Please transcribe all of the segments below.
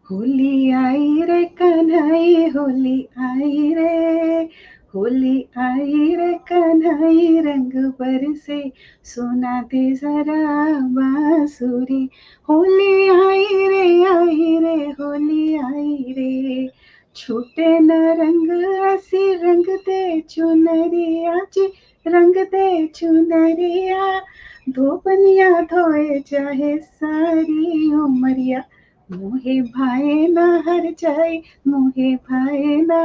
होली आई रे कन्हई होली आई रे, होली आई रे कन्हई रंग बरसे सुना दे जरा बांसुरी। होली आई रे होली आई रे, छूटे न रंग ऐसी रंग दे चुनरिया जी, रंग दे चुनरिया, धोबनिया धोए चाहे सारी उमरिया, मोहे भाए ना हर जाए, मोहे भाए ना,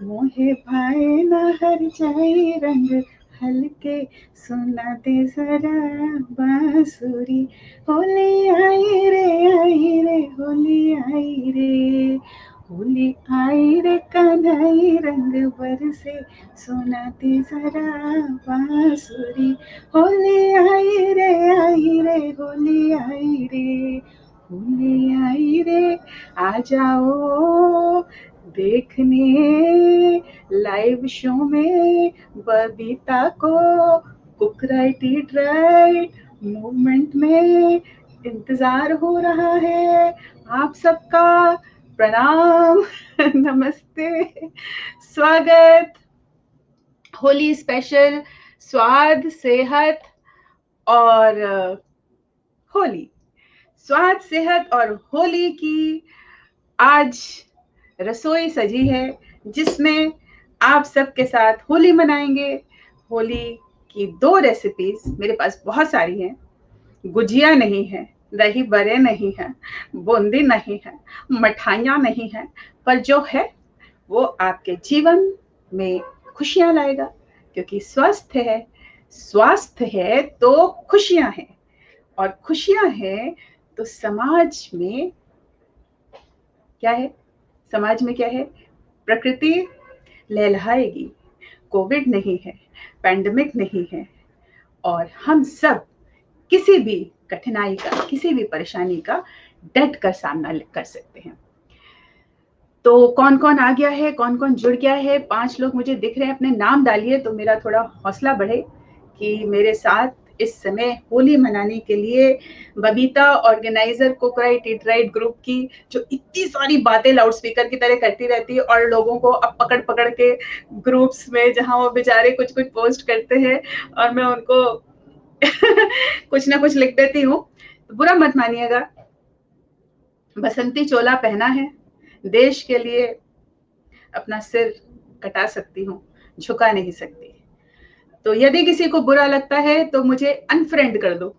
मोहे भाए ना हर जाए रंग हल्के सुना दे जरा बांसुरी। होली आई रे होली आई रे, होली आई रे कन्हई रंग बरसे सुना दे जरा बांसुरी। होली आई रे होली आई रे, होली आई रे। आ जाओ देखने लाइव शो में बबीता को, cook right eat right movement में इंतजार हो रहा है आप सबका। प्रणाम नमस्ते, स्वागत। होली स्पेशल स्वाद सेहत और होली, स्वाद सेहत और होली की आज रसोई सजी है, जिसमें आप सबके साथ होली मनाएंगे। होली की 2 रेसिपीज मेरे पास बहुत सारी हैं। गुजिया नहीं है, दही बड़े नहीं है, बूंदी नहीं है, मिठाइयाँ नहीं है, पर जो है वो आपके जीवन में खुशियाँ लाएगा, क्योंकि स्वास्थ्य है तो खुशियाँ हैं, और खुशियाँ हैं तो समाज में क्या है, समाज में क्या है, प्रकृति लहलहाएगी। कोविड नहीं है, पैंडेमिक नहीं है, और हम सब किसी भी कठिनाई का, किसी भी परेशानी का डट कर सामना कर सकते हैं। तो कौन कौन आ गया है, कौन कौन जुड़ गया है? 5 लोग मुझे दिख रहे हैं, अपने नाम डालिए तो मेरा थोड़ा हौसला बढ़े कि मेरे साथ इस समय होली मनाने के लिए Babita, organiser cook right eat right group की, जो इतनी सारी बातें लाउड स्पीकर की तरह करती रहती है और लोगों को अब पकड़ पकड़ के ग्रुप्स में, जहां वो बेचारे कुछ कुछ पोस्ट करते हैं और मैं उनको कुछ ना कुछ लिख देती हूँ, तो बुरा मत मानिएगा। बसंती चोला पहना है, देश के लिए अपना सिर कटा सकती हूँ, झुका नहीं सकती। तो यदि किसी को बुरा लगता है तो मुझे अनफ्रेंड कर दो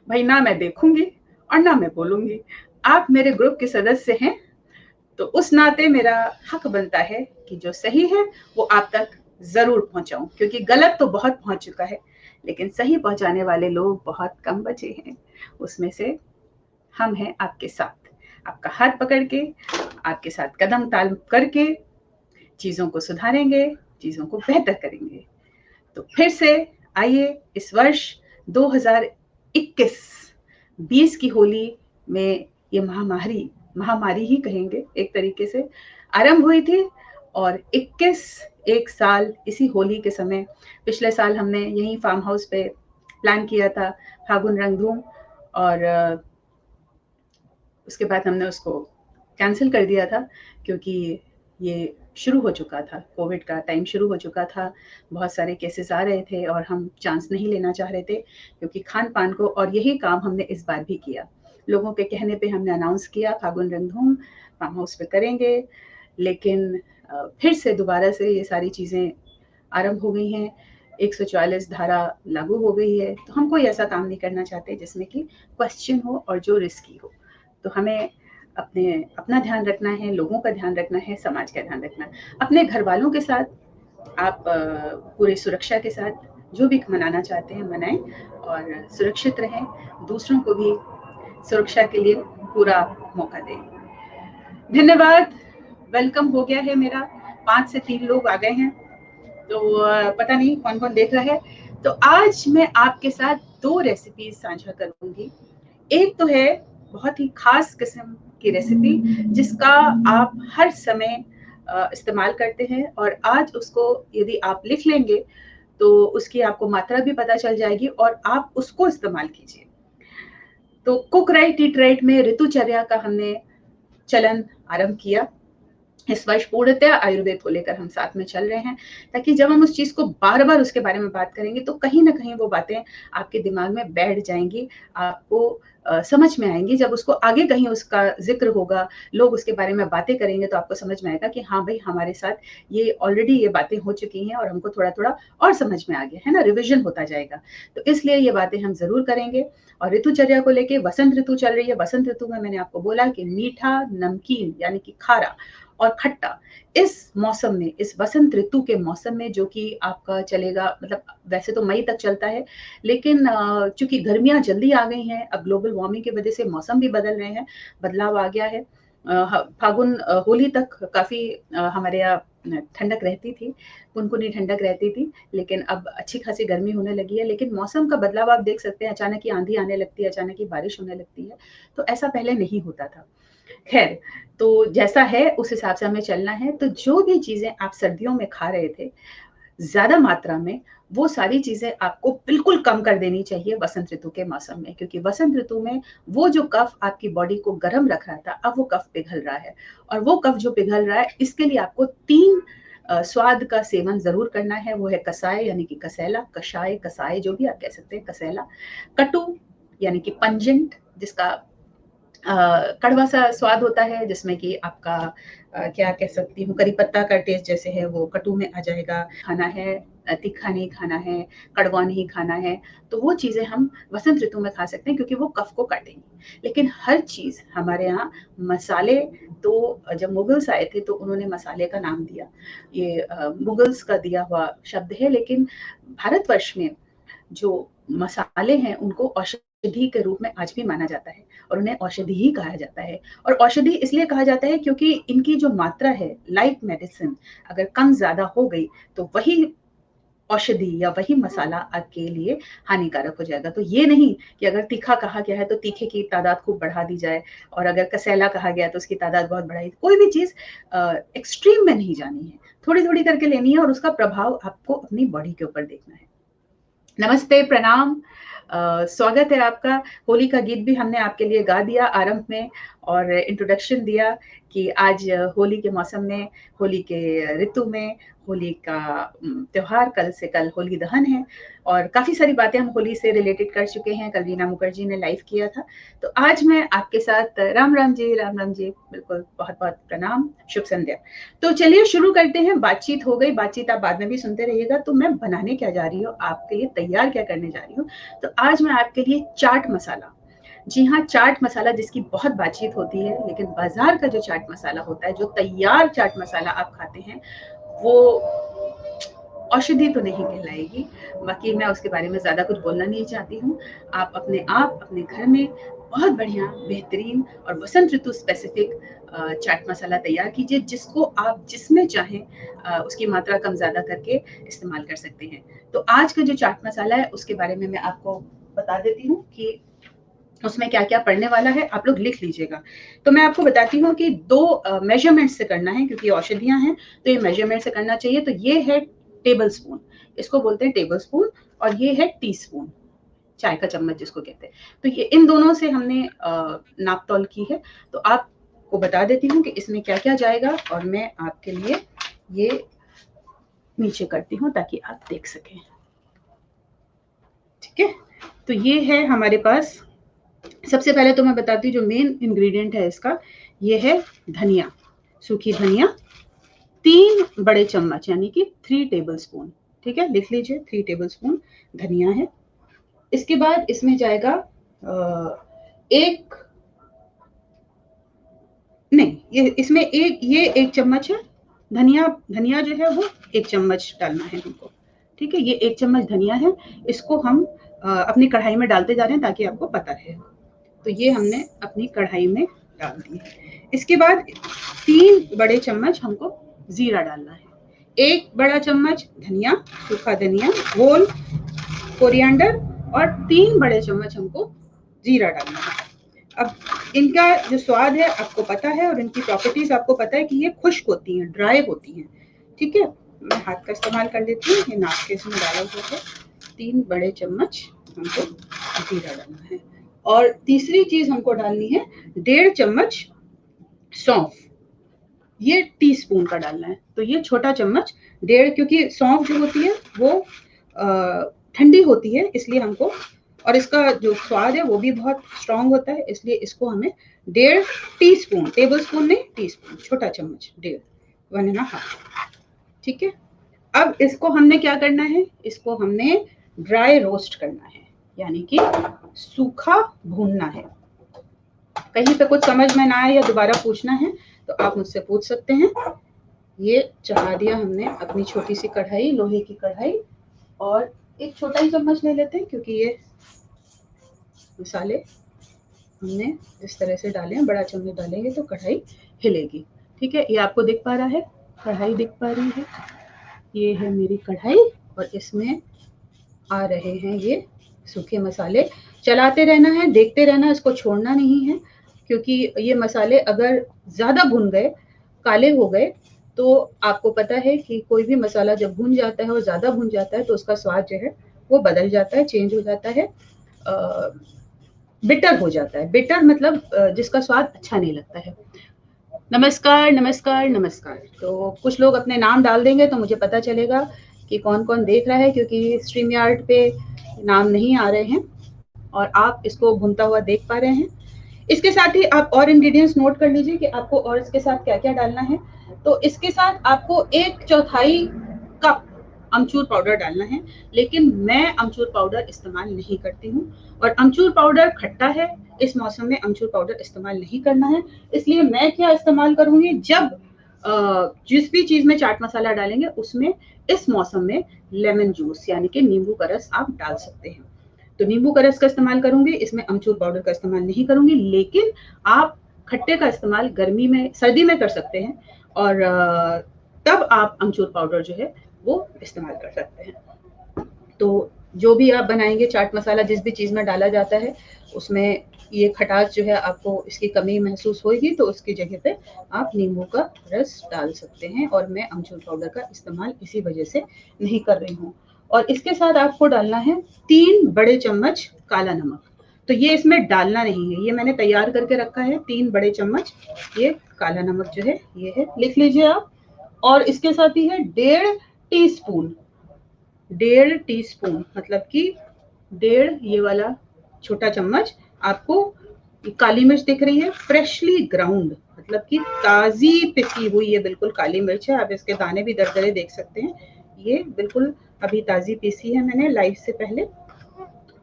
भाई, ना मैं देखूंगी और ना मैं बोलूंगी। आप मेरे ग्रुप के सदस्य हैं, तो उस नाते मेरा हक बनता है कि जो सही है वो आप तक जरूर पहुंचाऊं, क्योंकि गलत तो बहुत पहुंच चुका है, लेकिन सही पहुंचाने वाले लोग बहुत कम बचे हैं। उसमें से हम हैं आपके साथ, आपका हाथ पकड़ के, आपके साथ कदम ताल करके चीजों को सुधारेंगे, चीजों को बेहतर करेंगे। तो फिर से आइए, इस वर्ष 2021-20 की होली में ये महामारी ही कहेंगे एक तरीके से, आरंभ हुई थी, और 21 एक साल इसी होली के समय, पिछले साल हमने यही फार्म हाउस पे प्लान किया था फागुन रंग धूम, और उसके बाद हमने उसको कैंसिल कर दिया था, क्योंकि ये शुरू हो चुका था, कोविड का टाइम शुरू हो चुका था, बहुत सारे केसेस आ रहे थे और हम चांस नहीं लेना चाह रहे थे, क्योंकि खान पान को, और यही काम हमने इस बार भी किया। लोगों के कहने पे हमने अनाउंस किया फागुन रंग धूम फार्म हाउस पे करेंगे, लेकिन फिर से दोबारा से ये सारी चीज़ें आरंभ हो गई हैं। 144 धारा लागू हो गई है, तो हम कोई ऐसा काम नहीं करना चाहते जिसमें कि क्वेश्चन हो और जो रिस्की हो। तो हमें अपना ध्यान रखना है, लोगों का ध्यान रखना है, समाज का ध्यान रखना है, अपने घर वालों के साथ आप पूरी सुरक्षा के साथ जो भी मनाना चाहते हैं मनाएं, और सुरक्षित रहें, दूसरों को भी सुरक्षा के लिए पूरा मौका दें। धन्यवाद। वेलकम हो गया है मेरा, 5 से 3 लोग आ गए हैं, तो पता नहीं कौन कौन देख रहा है। तो आज मैं आपके साथ 2 रेसिपीज साझा करूंगी। एक तो है बहुत ही खास किस्म की रेसिपी, जिसका आप हर समय इस्तेमाल करते हैं, और आज उसको यदि आप लिख लेंगे तो उसकी आपको मात्रा भी पता चल जाएगी और आप उसको इस्तेमाल कीजिए। तो कुक राइट ईट राइट में ऋतुचर्या का हमने चलन आरंभ किया। इस वर्ष पूर्णतः आयुर्वेद को लेकर हम साथ में चल रहे हैं, ताकि जब हम उस चीज़ को बार-बार उसके बारे में बात करेंगे तो कहीं न कहीं वो बातें आपके दिमाग में बैठ जाएँगी, आपको समझ में आएँगी। जब उसको आगे कहीं उसका ज़िक्र होगा, लोग उसके बारे में बातें करेंगे तो आपको समझ में आएगा कि हाँ भाई, हमारे साथ ये ऑलरेडी ये बातें हो चुकी हैं और हमको थोड़ा-थोड़ा और समझ में आ गया, है ना? रिविज़न होता जाएगा। तो इसलिए ये बातें हम ज़रूर करेंगे। और ऋतुचर्या को लेके वसंत ऋतु चल रही है, वसंत ऋतु में मैंने आपको बोला कि मीठा, नमकीन यानी कि खारा और खट्टा इस मौसम में, इस वसंत ऋतु के मौसम में, जो कि आपका चलेगा, मतलब वैसे तो मई तक चलता है, लेकिन चूँकि गर्मियाँ जल्दी आ गई हैं, अब ग्लोबल वार्मिंग की वजह से मौसम भी बदल रहे हैं, बदलाव आ गया है। फागुन होली तक काफ़ी हमारे यहाँ ठंडक रहती थी, गुनगुनी ठंडक रहती थी, लेकिन अब अच्छी खासी गर्मी होने लगी है। लेकिन मौसम का बदलाव आप देख सकते हैं, अचानक ही आँधी आने लगती है, अचानक ही बारिश होने लगती है, तो ऐसा पहले नहीं होता था। खैर, तो जैसा है उस हिसाब से हमें चलना है। तो जो भी चीज़ें आप सर्दियों में खा रहे थे, ज़्यादा मात्रा में, वो सारी चीज़ें आपको बिल्कुल कम कर देनी चाहिए वसंत ऋतु के मौसम में, क्योंकि वसंत ऋतु में वो जो कफ आपकी बॉडी को गर्म रख रहा था, अब वो कफ पिघल रहा है। और वो कफ जो पिघल रहा है, इसके लिए आपको 3 स्वाद का सेवन ज़रूर करना है। वो है कसाय यानी कि कसैला, कषाय, कसाय जो भी आप कह सकते हैं, कसैला। कटु यानी कि पंजेंट, जिसका कड़वा सा स्वाद होता है, जिसमें कि आपका क्या कह सकती हूँ, करी पत्ता का टेस्ट जैसे है वो कटु में आ जाएगा। खाना है तीखा नहीं खाना है, कड़वा नहीं खाना है, तो वो चीज़ें हम वसंत ऋतु में खा सकते हैं, क्योंकि वो कफ को काटेंगी। लेकिन हर चीज़ हमारे यहाँ मसाले, तो जब मुगल्स आए थे तो उन्होंने मसाले का नाम दिया। ये मुगल्स का दिया हुआ शब्द है, लेकिन भारतवर्ष में जो मसाले हैं उनको औषधि के रूप में आज भी माना जाता है, और उन्हें औषधि ही कहा जाता है। और औषधि इसलिए कहा जाता है क्योंकि इनकी जो मात्रा है, लाइक मेडिसिन, अगर कम ज़्यादा हो गई तो वही औषधि या वही मसाला आपके लिए हानिकारक हो जाएगा। तो ये नहीं कि अगर तीखा कहा गया है तो तीखे की तादाद खूब बढ़ा दी जाए, और अगर कसैला कहा गया है तो उसकी तादाद बहुत बढ़ाई। कोई भी चीज़ एक्सट्रीम में नहीं जानी है, थोड़ी-थोड़ी करके लेनी है, और उसका प्रभाव आपको अपनी बॉडी के ऊपर देखना है। नमस्ते, प्रणाम, स्वागत है आपका। होली का गीत भी हमने आपके लिए गा दिया आरंभ में, और इंट्रोडक्शन दिया कि आज होली के मौसम में, होली के ऋतु में, होली का त्योहार, कल से कल होली दहन है, और काफ़ी सारी बातें हम होली से रिलेटेड कर चुके हैं। कल रीना मुखर्जी ने लाइव किया था। तो आज मैं आपके साथ राम राम जी, राम राम जी, बिल्कुल, बहुत-बहुत प्रणाम, शुभ संध्या। तो चलिए शुरू करते हैं। बातचीत हो गई, बातचीत आप बाद में भी सुनते रहिएगा। तो मैं बनाने क्या जा रही हूँ, आपके लिए तैयार क्या करने जा रही हूँ, तो आज मैं आपके लिए चाट मसाला, जी हाँ, चाट मसाला, जिसकी बहुत बातचीत होती है, लेकिन बाजार का जो चाट मसाला होता है, जो तैयार चाट मसाला आप खाते हैं, वो औषधि तो नहीं कहलाएगी। बाकी मैं उसके बारे में ज़्यादा कुछ बोलना नहीं चाहती हूँ। आप अपने घर में बहुत बढ़िया, बेहतरीन और वसंत ऋतु स्पेसिफिक चाट मसाला तैयार कीजिए, जिसको आप जिसमें चाहें उसकी मात्रा कम ज़्यादा करके इस्तेमाल कर सकते हैं। तो आज का जो चाट मसाला है, उसके बारे में मैं आपको बता देती हूँ कि उसमें क्या-क्या पड़ने वाला है, आप लोग लिख लीजिएगा। तो मैं आपको बताती हूँ कि 2 मेज़रमेंट से करना है, क्योंकि औषधियाँ हैं, तो ये मेज़रमेंट से करना चाहिए। तो ये है टेबल स्पून, इसको बोलते हैं टेबल स्पून, और ये है टीस्पून, चाय का चम्मच जिसको कहते हैं। तो ये इन दोनों से हमने नाप-तौल की है। तो आपको बता देती हूँ कि इसमें क्या-क्या जाएगा, और मैं आपके लिए ये नीचे करती हूँ ताकि आप देख सकें। ठीक है? तो ये है हमारे पास। सबसे पहले तो मैं बताती हूँ जो मेन इंग्रेडिएंट है इसका, ये है धनिया, सूखी धनिया, 3 बड़े चम्मच यानी कि 3 टेबल स्पून, ठीक है? लिख लीजिए, 3 टेबल स्पून धनिया है। इसके बाद इसमें जाएगा एक नहीं, ये इसमें ये 1 चम्मच है। धनिया जो है वो 1 चम्मच डालना है हमको, ठीक है? ये 1 चम्मच धनिया है, इसको हम अपनी कढ़ाई में डालते जा रहे हैं ताकि आपको पता रहे। तो ये हमने अपनी कढ़ाई में डाल दी। इसके बाद 3 बड़े चम्मच हमको जीरा डालना है। 1 बड़ा चम्मच धनिया, सूखा धनिया, होल कोरिएंडर, और 3 बड़े चम्मच हमको जीरा डालना है। अब इनका जो स्वाद है आपको पता है, और इनकी प्रॉपर्टीज आपको पता है कि ये खुश्क होती हैं, ड्राई होती हैं, ठीक है? मैं हाथ का इस्तेमाल कर लेती हूँ, ये नाप के इसमें डाला हुआ है। 3 बड़े चम्मच हमको जीरा डालना है, और तीसरी चीज हमको डालनी है 1.5 चम्मच सौंफ, ये टीस्पून का डालना है। तो ये छोटा चम्मच 1.5, क्योंकि सौंफ जो होती है वो ठंडी होती है, इसलिए हमको, और इसका जो स्वाद है वो भी बहुत स्ट्रांग होता है, इसलिए इसको हमें 1.5 टीस्पून, टेबल स्पून नहीं, टीस्पून, छोटा चम्मच 1.5, 1.5, ठीक है। अब इसको हमने क्या करना है, इसको हमने ड्राई रोस्ट करना है, यानी कि सूखा भूनना है। कहीं पे कुछ समझ में ना आए या दोबारा पूछना है तो आप मुझसे पूछ सकते हैं। ये चढ़ा दिया हमने अपनी छोटी सी कढ़ाई, लोहे की कढ़ाई, और एक छोटा ही चम्मच ले लेते हैं, क्योंकि ये मसाले हमने इस तरह से डाले हैं, बड़ा चम्मच डालेंगे तो कढ़ाई हिलेगी, ठीक है। ये आपको दिख पा रहा है, कढ़ाई दिख पा रही है, ये है मेरी कढ़ाई, और इसमें आ रहे हैं ये सूखे मसाले। चलाते रहना है, देखते रहना, इसको छोड़ना नहीं है, क्योंकि ये मसाले अगर ज़्यादा भुन गए, काले हो गए, तो आपको पता है कि कोई भी मसाला जब भुन जाता है और ज़्यादा भुन जाता है तो उसका स्वाद जो है वो बदल जाता है, चेंज हो जाता है, बिटर हो जाता है। बिटर मतलब जिसका स्वाद अच्छा नहीं लगता है। नमस्कार, नमस्कार, नमस्कार। तो कुछ लोग अपने नाम डाल देंगे तो मुझे पता चलेगा कि कौन-कौन देख रहा है, क्योंकि स्ट्रीम यार्ड पे नाम नहीं आ रहे हैं और आप इसको भुनता हुआ देख पा रहे हैं। इसके साथ ही आप और इंग्रेडिएंट्स नोट कर लीजिए कि आपको और इसके साथ क्या-क्या डालना है। तो इसके साथ आपको 1/4 कप अमचूर पाउडर डालना है, लेकिन मैं अमचूर पाउडर इस्तेमाल नहीं करती हूँ, और अमचूर पाउडर खट्टा है, इस मौसम में अमचूर पाउडर इस्तेमाल नहीं करना है। इसलिए मैं क्या इस्तेमाल करूँगी, जब जिस भी चीज़ में चाट मसाला डालेंगे उसमें इस मौसम में लेमन जूस यानी कि नींबू का रस आप डाल सकते हैं। तो नींबू का रस का इस्तेमाल करूँगी, इसमें अमचूर पाउडर का इस्तेमाल नहीं करूँगी, लेकिन आप खट्टे का इस्तेमाल गर्मी में, सर्दी में कर सकते हैं, और तब आप अमचूर पाउडर जो है वो इस्तेमाल कर सकते हैं। तो जो भी आप बनाएंगे चाट मसाला, जिस भी चीज़ में डाला जाता है, उसमें ये खटास जो है आपको इसकी कमी महसूस होगी, तो उसकी जगह पे आप नींबू का रस डाल सकते हैं, और मैं अमचूर पाउडर का इस्तेमाल इसी वजह से नहीं कर रही हूँ। और इसके साथ आपको डालना है 3 बड़े चम्मच काला नमक। तो ये इसमें डालना नहीं है, ये मैंने तैयार करके रखा है, 3 बड़े चम्मच ये काला नमक जो है ये है, लिख लीजिए आप। और इसके साथ ही है 1.5 टीस्पून, 1.5 टीस्पून मतलब कि 1.5 ये वाला छोटा चम्मच आपको काली मिर्च दिख रही है, फ्रेशली ग्राउंड, मतलब कि ताजी पिसी हुई ये बिल्कुल काली मिर्च है। आप इसके दाने भी दरदरे देख सकते हैं, ये बिल्कुल अभी ताजी पीसी है मैंने लाइव से पहले।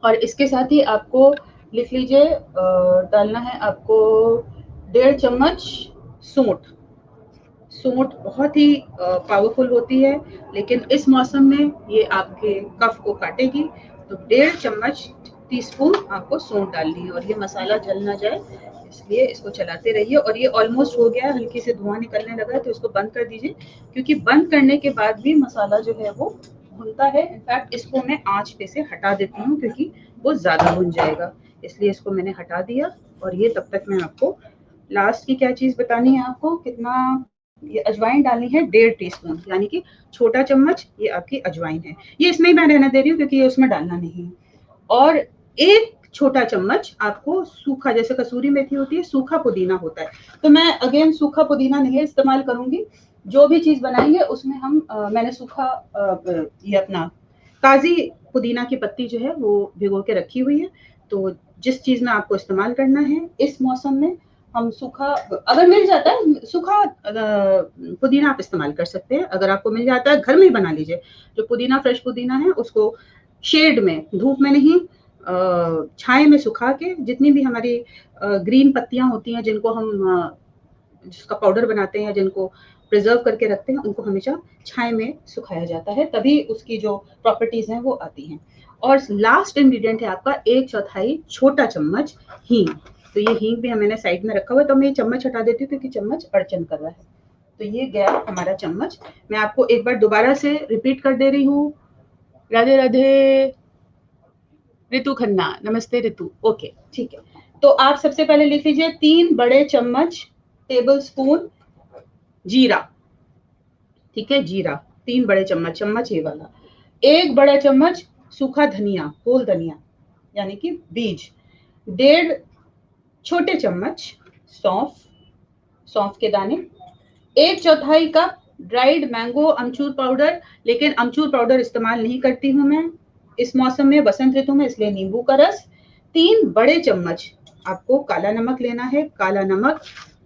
और इसके साथ ही आपको लिख लीजिए, डालना है आपको 1.5 चम्मच सूंठ। सूंठ बहुत ही पावरफुल होती है, लेकिन इस मौसम में ये आपके कफ को काटेगी, तो 1.5 चम्मच टीस्पून आपको सूंठ डालनी है, और ये मसाला जल ना जाए इसलिए इसको चलाते रहिए। और ये ऑलमोस्ट हो गया है, हल्की से धुआं निकलने लगा है, तो इसको बंद कर दीजिए, क्योंकि बंद करने के बाद भी मसाला जो है वो भुनता है। इनफैक्ट इसको मैं आंच पे से हटा देती हूँ, क्योंकि वो ज़्यादा भुन जाएगा, इसलिए इसको मैंने हटा दिया। और ये तब तक मैं आपको लास्ट की क्या चीज़ बतानी है, आपको कितना ये अजवाइन डालनी है, 1.5 टीस्पून, यानी कि छोटा चम्मच ये आपकी अजवाइन है। ये इसमें ही मैं रहने दे रही हूँ, क्योंकि ये उसमें डालना नहीं है। और 1 छोटा चम्मच आपको सूखा, जैसे कसूरी मेथी होती है, सूखा पुदीना होता है, तो मैं अगेन सूखा पुदीना नहीं इस्तेमाल करूंगी। जो भी चीज़ बनाएंगे उसमें हम मैंने सूखा ये अपना ताज़ी पुदीना की पत्ती जो है वो भिगो के रखी हुई है। तो जिस चीज़ में आपको इस्तेमाल करना है इस मौसम में, हम सूखा, अगर मिल जाता है सूखा पुदीना आप इस्तेमाल कर सकते हैं। अगर आपको मिल जाता है घर में ही बना लीजिए। जो पुदीना, फ्रेश पुदीना है, उसको शेड में, धूप में नहीं, छाए में सुखा के, जितनी भी हमारी ग्रीन पत्तियां होती हैं जिनको हम जिसका पाउडर बनाते हैं, जिनको प्रिजर्व करके रखते हैं, उनको हमेशा छाए में सुखाया जाता है, तभी उसकी जो प्रॉपर्टीज हैं वो आती हैं। और लास्ट इंग्रेडिएंट है आपका 1/4 छोटा चम्मच हींग। तो ये हींग भी मैंने साइड में रखा हुआ है, तो मैं ये चम्मच हटा देती हूँ क्योंकि चम्मच अड़चन कर रहा है। तो ये गया हमारा चम्मच। मैं आपको एक बार दोबारा से रिपीट कर दे रही हूँ। राधे राधे ऋतु खन्ना, नमस्ते ऋतु। ओके, ठीक है। तो आप सबसे पहले लिख लीजिए 3 बड़े चम्मच टेबल स्पून जीरा, ठीक है, जीरा 3 बड़े चम्मच, चम्मच ये वाला। 1 बड़ा चम्मच सूखा धनिया, होल धनिया यानी कि बीज। 1.5 छोटे चम्मच सौंफ, सौंफ के दाने, 1/4 कप ड्राइड मैंगो अमचूर पाउडर, लेकिन अमचूर पाउडर इस्तेमाल नहीं करती हूँ मैं इस मौसम में, बसंत ऋतु में, इसलिए नींबू का रस। 3 बड़े चम्मच आपको काला नमक लेना है। काला नमक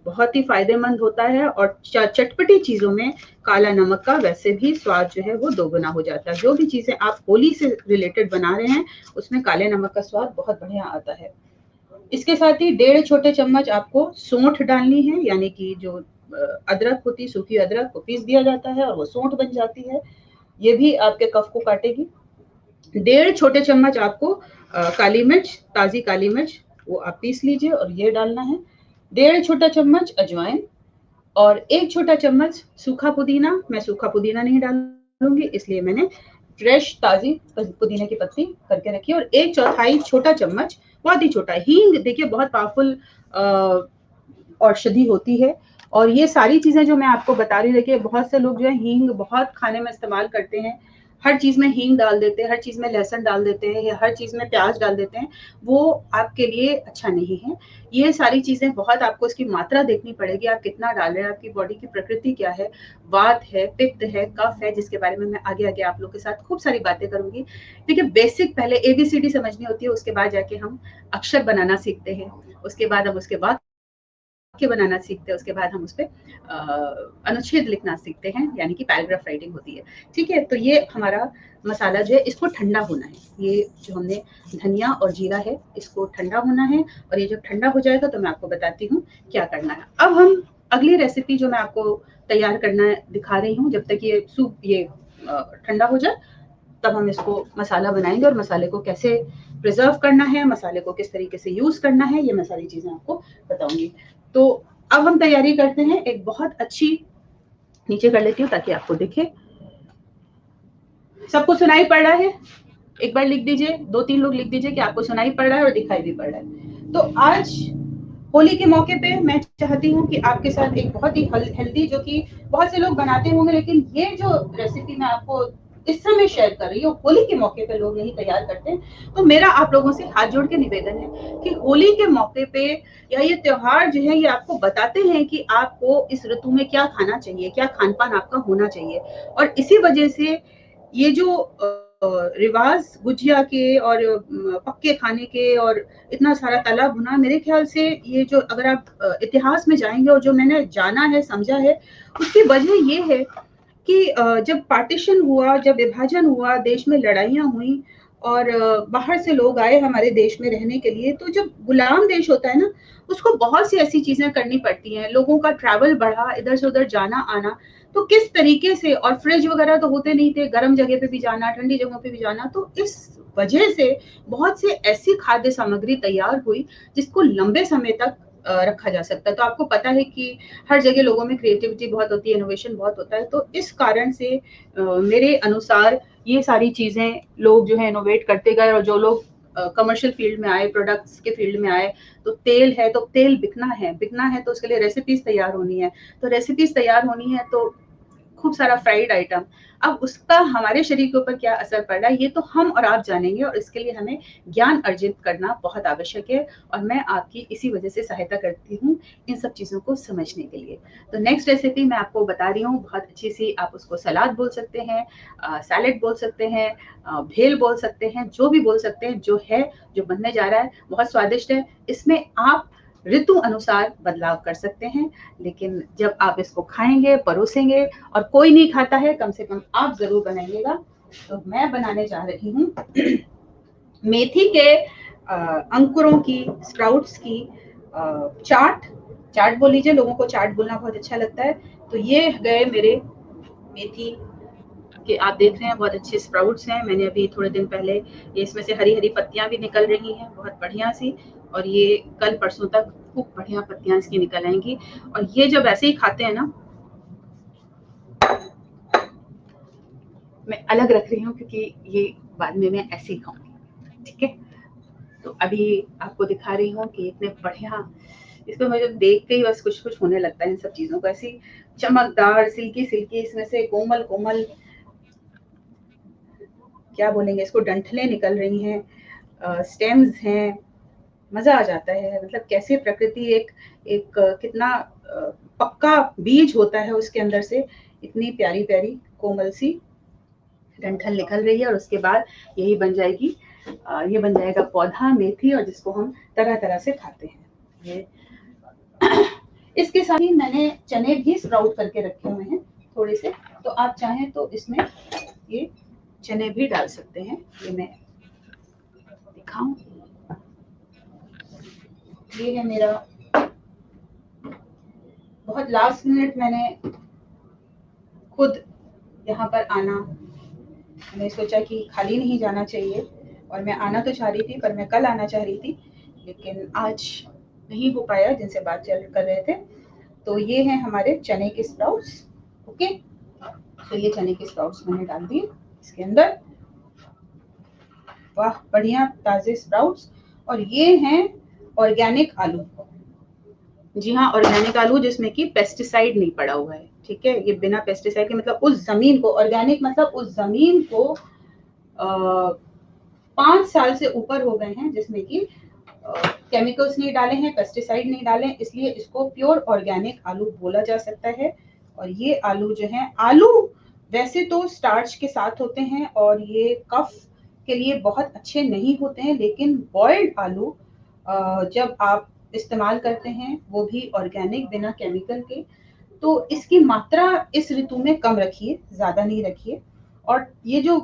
बहुत ही फायदेमंद होता है और चटपटी चीजों में काला नमक का वैसे भी स्वाद जो है वो दोगुना हो जाता है। जो भी चीजें आप होली से रिलेटेड बना रहे हैं उसमें काले नमक का स्वाद बहुत बढ़िया आता है। इसके साथ ही 1.5 छोटे चम्मच आपको सौंठ डालनी है, यानी कि जो अदरक होती है, सूखी अदरक को पीस दिया जाता है और वो सौंठ बन जाती है, ये भी आपके कफ को काटेगी। 1.5 छोटे चम्मच आपको काली मिर्च, ताजी काली मिर्च, वो आप पीस लीजिए और ये डालना है। 1.5 छोटा चम्मच अजवाइन और 1 छोटा चम्मच सूखा पुदीना। मैं सूखा पुदीना नहीं डालूंगी, इसलिए मैंने फ्रेश ताजी पुदीने की पत्ती करके रखी। और 1/4 छोटा चम्मच, बहुत ही छोटा, हींग देखिए बहुत पावरफुल औषधि होती है। और ये सारी चीजें जो मैं आपको बता रही हूँ, देखिए बहुत से लोग जो है हींग बहुत खाने में इस्तेमाल करते हैं, हर चीज में हींग डाल देते हैं, हर चीज में लहसुन डाल देते हैं या हर चीज में प्याज डाल देते हैं, वो आपके लिए अच्छा नहीं है। ये सारी चीजें बहुत आपको इसकी मात्रा देखनी पड़ेगी, आप कितना डाल रहे हैं, आपकी बॉडी की प्रकृति क्या है, वात है, पित्त है, कफ है, जिसके बारे में मैं आगे आगे आप लोग के साथ खूब सारी बातें करूंगी। देखिए बेसिक पहले ABCD समझनी होती है, उसके बाद जाके हम अक्षर बनाना सीखते हैं, उसके बाद हम उसके बाद वाक्य बनाना सीखते हैं, उसके बाद हम उस पर अनुच्छेद लिखना सीखते हैं, यानी कि पैराग्राफ राइटिंग होती है। ठीक है, तो ये हमारा मसाला जो है इसको ठंडा होना है। ये जो हमने धनिया और जीरा है इसको ठंडा होना है, और ये जब ठंडा हो जाएगा तो मैं आपको बताती हूँ क्या करना है। अब हम अगली रेसिपी जो मैं आपको तैयार करना दिखा रही हूँ, जब तक ये सूप ये ठंडा हो जाए तब हम इसको मसाला बनाएंगे, और मसाले को कैसे प्रिजर्व करना है, मसाले को किस तरीके से यूज करना है, ये मैं सारी चीजें आपको बताऊंगी। तो अब हम तैयारी करते हैं एक बहुत अच्छी, नीचे कर लेती हूँ ताकि आपको दिखे। सबको सुनाई पड़ रहा है? एक बार लिख दीजिए, 2-3 लोग लिख दीजिए कि आपको सुनाई पड़ रहा है और दिखाई भी पड़ रहा है। तो आज होली के मौके पे मैं चाहती हूँ कि आपके साथ एक बहुत ही हेल्दी, जो कि बहुत से लोग बनाते होंगे, लेकिन ये जो रेसिपी मैं आपको इस समय शेयर कर रही हूँ, होली के मौके पे लोग यही तैयार करते हैं। तो मेरा आप लोगों से हाथ जोड़ के निवेदन है कि होली के मौके पे या ये त्योहार जो है ये आपको बताते हैं कि आपको इस ऋतु में क्या खाना चाहिए, क्या खान पान आपका होना चाहिए। और इसी वजह से ये जो रिवाज गुजिया के और पक्के खाने के और इतना सारा तला भुना, मेरे ख्याल से ये जो, अगर आप इतिहास में जाएंगे और जो मैंने जाना है, समझा है, उसकी वजह ये है कि जब पार्टीशन हुआ, जब विभाजन हुआ, देश में लड़ाइयाँ हुई और बाहर से लोग आए हमारे देश में रहने के लिए, तो जब गुलाम देश होता है ना, उसको बहुत सी ऐसी चीजें करनी पड़ती हैं। लोगों का ट्रैवल बढ़ा, इधर से उधर जाना आना, तो किस तरीके से, और फ्रिज वगैरह तो होते नहीं थे, गर्म जगह पे भी जाना, ठंडी जगहों पे भी जाना, तो इस वजह से बहुत से ऐसी खाद्य सामग्री तैयार हुई जिसको लंबे समय तक रखा जा सकता है। तो आपको पता है कि हर जगह लोगों में क्रिएटिविटी बहुत होती है, इनोवेशन बहुत होता है, तो इस कारण से मेरे अनुसार ये सारी चीजें लोग जो है इनोवेट करते गए, और जो लोग कमर्शियल फील्ड में आए, प्रोडक्ट्स के फील्ड में आए, तो तेल है तो तेल बिकना है तो उसके लिए रेसिपीज तैयार होनी है, तो रेसिपीज तैयार होनी है तो खूब सारा फ्राइड आइटम। अब उसका हमारे शरीर के ऊपर क्या असर पड़ रहा है ये तो हम और आप जानेंगे, और इसके लिए हमें ज्ञान अर्जित करना बहुत आवश्यक है, और मैं आपकी इसी वजह से सहायता करती हूँ इन सब चीज़ों को समझने के लिए। तो नेक्स्ट रेसिपी मैं आपको बता रही हूँ, बहुत अच्छी सी, आप उसको सलाद बोल सकते हैं, सैलेड बोल सकते हैं, भेल बोल सकते हैं, जो भी बोल सकते हैं, जो है जो बनने जा रहा है बहुत स्वादिष्ट है। इसमें आप ऋतु अनुसार बदलाव कर सकते हैं, लेकिन जब आप इसको खाएंगे, परोसेंगे, और कोई नहीं खाता है, कम से कम आप जरूर बनाइएगा। तो मैं बनाने जा रही हूँ मेथी के अंकुरों की, स्प्राउट्स की चाट बोल लीजिए, लोगों को चाट बोलना बहुत अच्छा लगता है। तो ये गए मेरे मेथी के, आप देख रहे हैं बहुत अच्छे स्प्राउट्स हैं। मैंने अभी थोड़े दिन पहले, ये इसमें से हरी हरी पत्तियां भी निकल रही हैं बहुत बढ़िया सी, और ये कल परसों तक खूब बढ़िया पत्तियां इसकी निकल आएंगी। और ये जब ऐसे ही खाते हैं ना, मैं अलग रख रही हूँ क्योंकि ये बाद में मैं ऐसे ही खाऊंगी, ठीक है। तो अभी आपको दिखा रही हूँ कि इतने बढ़िया, इसको मुझे देख के ही बस कुछ कुछ होने लगता है इन सब चीजों को, ऐसी चमकदार, सिल्की सिल्की, इसमें से कोमल कोमल, क्या बोलेंगे इसको, डंठलें निकल रही हैं, स्टेम्स हैं, मजा आ जाता है। मतलब कैसे प्रकृति एक एक कितना पक्का बीज होता है उसके अंदर से, इतनी प्यारी प्यारी कोमल सी डंठल निकल रही है और उसके बाद यही बन जाएगी, ये बन जाएगा पौधा मेथी, और जिसको हम तरह तरह से खाते हैं। ये इसके साथ ही मैंने चने भी स्प्राउट करके रखे हुए हैं थोड़े से, तो आप चाहें तो इसमें ये चने भी डाल सकते हैं। ये मैं दिखाऊं, ये है मेरा, बहुत लास्ट मिनट मैंने खुद यहाँ पर आना, मैंने सोचा कि खाली नहीं जाना चाहिए, और मैं आना तो चाह रही थी, पर मैं कल आना चाह रही थी, लेकिन आज नहीं हो पाया जिनसे बात कर रहे थे। तो ये हैं हमारे चने के स्प्राउट्स। ओके, तो ये चने के स्प्राउट्स मैंने डाल दिए इसके अंदर। वाह, बढ़िया ताजे स्प्राउट्स। और ये हैं ऑर्गेनिक आलू। जी हाँ, ऑर्गेनिक आलू, जिसमें कि पेस्टिसाइड नहीं पड़ा हुआ है। ठीक है, ये बिना पेस्टिसाइड के, मतलब उस जमीन को, ऑर्गेनिक मतलब उस जमीन को 5 साल से ऊपर हो गए हैं जिसमें कि केमिकल्स नहीं डाले हैं, पेस्टिसाइड नहीं डाले, इसलिए इसको प्योर ऑर्गेनिक आलू बोला जा सकता है। और ये आलू जो है, आलू वैसे तो स्टार्च के साथ होते हैं और ये कफ के लिए बहुत अच्छे नहीं होते हैं, लेकिन बॉइल्ड आलू जब आप इस्तेमाल करते हैं, वो भी ऑर्गेनिक बिना केमिकल के, तो इसकी मात्रा इस ऋतु में कम रखिए, ज्यादा नहीं रखिए। और ये जो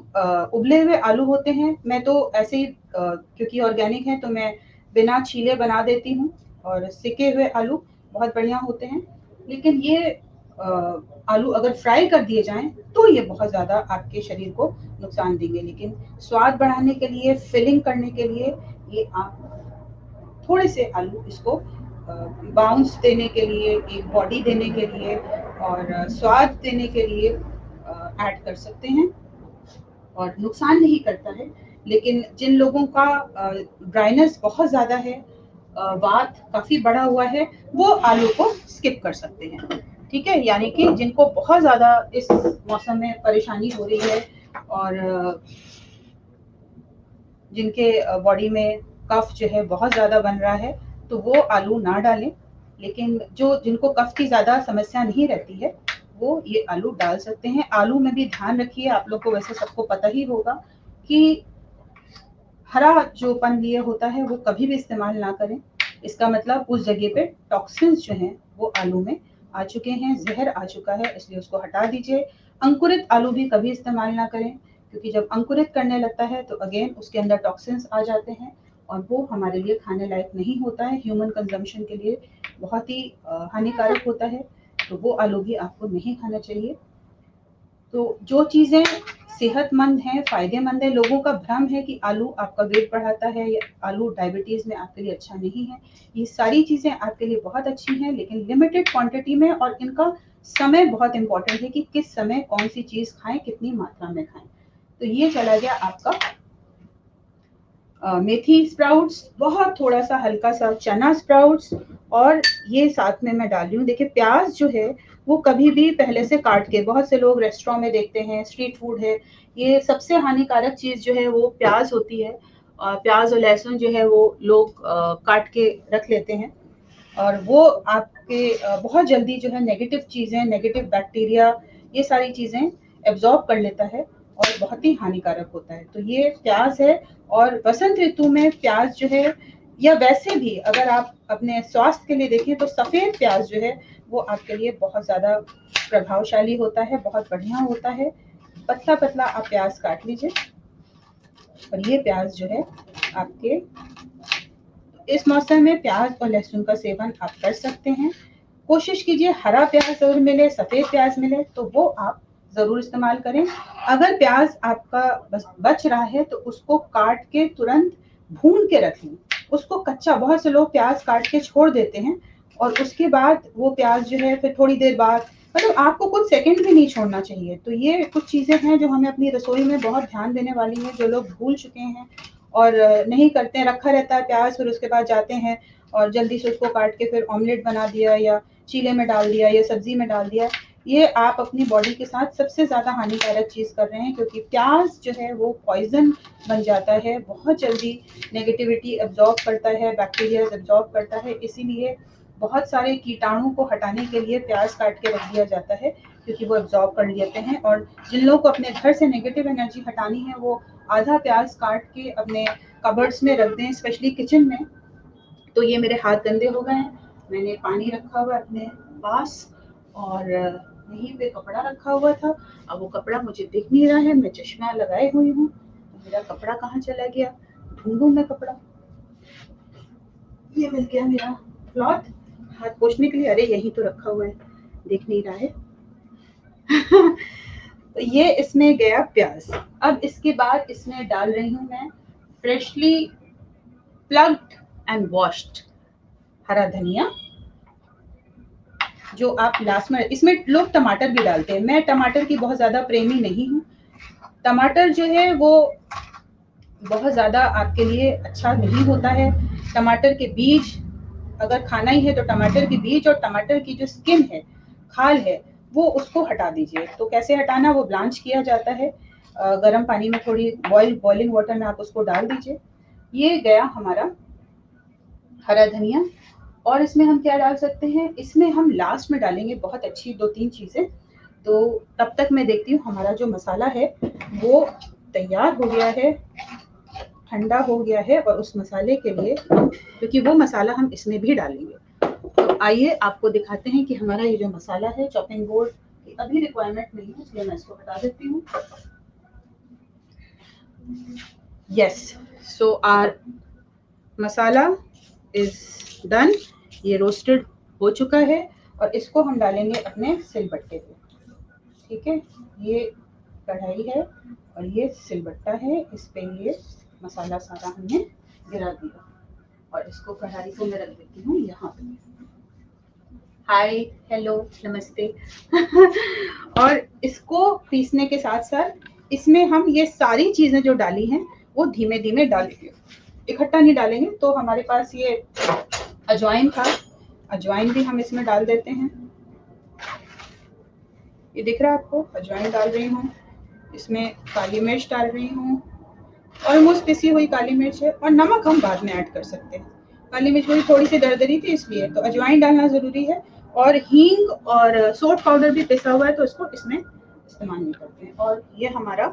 उबले हुए आलू होते हैं, मैं तो ऐसे ही क्योंकि ऑर्गेनिक है तो मैं बिना छीले बना देती हूँ, और सिके हुए आलू बहुत बढ़िया होते हैं। लेकिन ये आलू अगर फ्राई कर दिए जाएं तो ये बहुत ज्यादा आपके शरीर को नुकसान देंगे, लेकिन स्वाद बढ़ाने के लिए, फिलिंग करने के लिए, ये आप थोड़े से आलू इसको बाउंस देने के लिए, एक बॉडी देने के लिए और स्वाद देने के लिए ऐड कर सकते हैं, और नुकसान नहीं करता है। लेकिन जिन लोगों का ड्राइनेस बहुत ज्यादा है, वात काफी बढ़ा हुआ है, वो आलू को स्किप कर सकते हैं। ठीक है, यानी कि जिनको बहुत ज्यादा इस मौसम में परेशानी हो रही है, और जिनके बॉडी में कफ जो है बहुत ज्यादा बन रहा है, तो वो आलू ना डालें। लेकिन जो जिनको कफ की ज्यादा समस्या नहीं रहती है, वो ये आलू डाल सकते हैं। आलू में भी ध्यान रखिए, आप लोग को वैसे सबको पता ही होगा कि हरा जो पन लिए होता है वो कभी भी इस्तेमाल ना करें। इसका मतलब उस जगह पे टॉक्सिन्स जो हैं वो आलू में आ चुके हैं, जहर आ चुका है, इसलिए उसको हटा दीजिए। अंकुरित आलू भी कभी इस्तेमाल ना करें, क्योंकि जब अंकुरित करने लगता है तो अगेन उसके अंदर टॉक्सिन्स आ जाते हैं, और वो हमारे लिए खाने लायक नहीं होता है, ह्यूमन कंजम्पशन के लिए बहुत ही हानिकारक होता है। तो वो आलू भी आपको नहीं खाना चाहिए। तो जो चीजें सेहतमंद हैं, फायदेमंद है, लोगों का भ्रम है कि आलू आपका वेट बढ़ाता है या आलू डायबिटीज में आपके लिए अच्छा नहीं है, ये सारी चीजें आपके लिए बहुत अच्छी हैं, लेकिन लिमिटेड क्वांटिटी में, और इनका समय बहुत इंपॉर्टेंट है कि किस समय कौन सी चीज खाएं, कितनी मात्रा में खाएं। तो ये चला गया आपका मेथी स्प्राउट्स, बहुत थोड़ा सा हल्का सा चना स्प्राउट्स, और ये साथ में मैं डाल रही हूँ, देखिए प्याज जो है वो कभी भी पहले से काट के, बहुत से लोग रेस्टोरेंट में देखते हैं, स्ट्रीट फूड है, ये सबसे हानिकारक चीज जो है वो प्याज होती है। प्याज और लहसुन जो है वो लोग काट के रख लेते हैं, और वो आपके बहुत जल्दी जो है नेगेटिव चीजें, नेगेटिव बैक्टीरिया, ये सारी चीजें एब्जॉर्ब कर लेता है और बहुत ही हानिकारक होता है। तो ये प्याज है, और बसंत ऋतु में प्याज जो है, या वैसे भी अगर आप अपने स्वास्थ्य के लिए देखें तो सफेद प्याज जो है वो आपके लिए बहुत ज्यादा प्रभावशाली होता है, बहुत बढ़िया होता है। पतला पतला आप प्याज काट लीजिए, और ये प्याज जो है आपके इस मौसम में प्याज और लहसुन का सेवन आप कर सकते हैं। कोशिश कीजिए हरा प्याज जरूर मिले, सफेद प्याज मिले तो वो आप जरूर इस्तेमाल करें। अगर प्याज आपका बच रहा है तो उसको काट के तुरंत भून के रखें, उसको कच्चा, बहुत से लोग प्याज काट के छोड़ देते हैं और उसके बाद वो प्याज जो है फिर थोड़ी देर बाद, मतलब आपको कुछ सेकंड भी नहीं छोड़ना चाहिए। तो ये कुछ चीजें हैं जो हमें अपनी रसोई में बहुत ध्यान देने वाली हैं, जो लोग भूल चुके हैं और नहीं करते हैं, रखा रहता है प्याज, फिर उसके बाद जाते हैं और जल्दी से उसको काट के फिर ऑमलेट बना दिया या चीले में डाल दिया या सब्जी में डाल दिया। ये आप अपनी बॉडी के साथ सबसे ज्यादा हानिकारक चीज कर रहे हैं, क्योंकि प्याज जो है वो पॉइजन बन जाता है, बहुत जल्दी नेगेटिविटी एब्जॉर्ब करता है, बैक्टीरिया एब्जॉर्ब करता है। इसीलिए बहुत सारे कीटाणु को हटाने के लिए प्याज काट के रख दिया जाता है, क्योंकि वो एब्जॉर्ब कर लेते हैं। और जिन लोगों को अपने घर से नेगेटिव एनर्जी हटानी है वो आधा प्याज काट के अपने कबर्ड्स में रख दें, स्पेशली किचन में। तो ये मेरे हाथ गंदे हो गए हैं, मैंने पानी रखा हुआ अपने पास और यहीं पे कपड़ा रखा हुआ था। अब वो कपड़ा मुझे दिख नहीं रहा है, मैं चश्मा लगाए हुई हूँ, मेरा कपड़ा कहाँ चला गया, ढूंढूं मैं कपड़ा। ये मिल गया मेरा क्लॉथ हाथ पोंछने के लिए, अरे यहीं तो रखा हुआ है, दिख नहीं रहा है। तो ये इसमें गया प्याज। अब इसके बाद इसमें डाल रही हूँ मैं फ्रेशली प्लग्ड एंड वॉश्ड हरा धनिया, जो आप लास्ट में, इसमें लोग टमाटर भी डालते हैं, मैं टमाटर की बहुत ज्यादा प्रेमी नहीं हूँ। टमाटर जो है वो बहुत ज्यादा आपके लिए अच्छा नहीं होता है। टमाटर के बीज अगर खाना ही है तो टमाटर के बीज और टमाटर की जो स्किन है, खाल है, वो उसको हटा दीजिए। तो कैसे हटाना, वो ब्लांच किया जाता है गर्म पानी में, थोड़ी बॉइलिंग वाटर में आप उसको डाल दीजिए। ये गया हमारा हरा धनिया। और इसमें हम क्या डाल सकते हैं, इसमें हम लास्ट में डालेंगे बहुत अच्छी 2-3 चीजें। तो तब तक मैं देखती हूँ हमारा जो मसाला है वो तैयार हो गया है, ठंडा हो गया है। और उस मसाले के लिए, क्योंकि वो मसाला हम इसमें भी डालेंगे, तो आइए आपको दिखाते हैं कि हमारा ये जो मसाला है, चॉपिंग बोर्ड की अभी रिक्वायरमेंट नहीं है इसलिए मैं इसको हटा देती हूँ। Yes, so our masala is done, ये रोस्टेड हो चुका है और इसको हम डालेंगे अपने सिलबट्टे पे। ठीक है, ये कढ़ाई है और ये सिलबट्टा है, इस पे ये मसाला सारा हमने गिरा दिया और इसको कढ़ाई को मैं रख देती हूँ यहाँ पे। हाय, हेलो, नमस्ते। और इसको पीसने के साथ साथ इसमें हम ये सारी चीजें जो डाली हैं वो धीमे धीमे डालेंगे, इकट्ठा नहीं डालेंगे। तो हमारे पास ये अजवाइन था, अजवाइन भी हम इसमें डाल देते हैं। ये दिख रहा है आपको, अजवाइन डाल रही हूँ, इसमें काली मिर्च डाल रही हूँ, ऑलमोस्ट पिसी हुई काली मिर्च है। और नमक हम बाद में ऐड कर सकते हैं, काली मिर्च मेरी थोड़ी सी दरदरी थी इसलिए, तो अजवाइन डालना जरूरी है। और हींग और सोट पाउडर भी पिसा हुआ है तो इसको इसमें इस्तेमाल नहीं करते हैं। और ये हमारा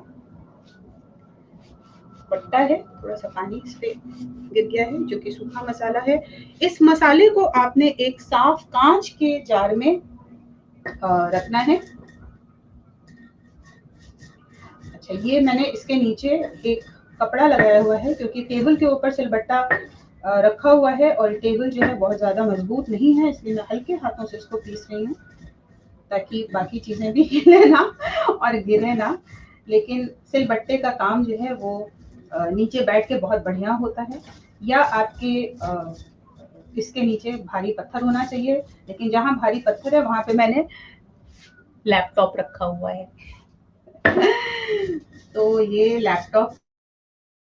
पट्टा है, थोड़ा सा पानी इस पे गिर गया है जो कि सूखा मसाला है। इस मसाले को आपने एक साफ कांच के जार में रखना है। अच्छा, ये मैंने इसके नीचे एक कपड़ा लगाया हुआ है क्योंकि टेबल के ऊपर सिलबट्टा रखा हुआ है और टेबल जो है बहुत ज्यादा मजबूत नहीं है, इसलिए मैं हल्के हाथों से इसको पीस रही हूँ ताकि बाकी चीजें भी हिले ना और गिरे ना। लेकिन सिलबट्टे का काम जो है वो नीचे बैठ के बहुत बढ़िया होता है, या आपके इसके नीचे भारी पत्थर होना चाहिए। लेकिन जहाँ भारी पत्थर है वहां पे मैंने लैपटॉप रखा हुआ है। तो ये लैपटॉप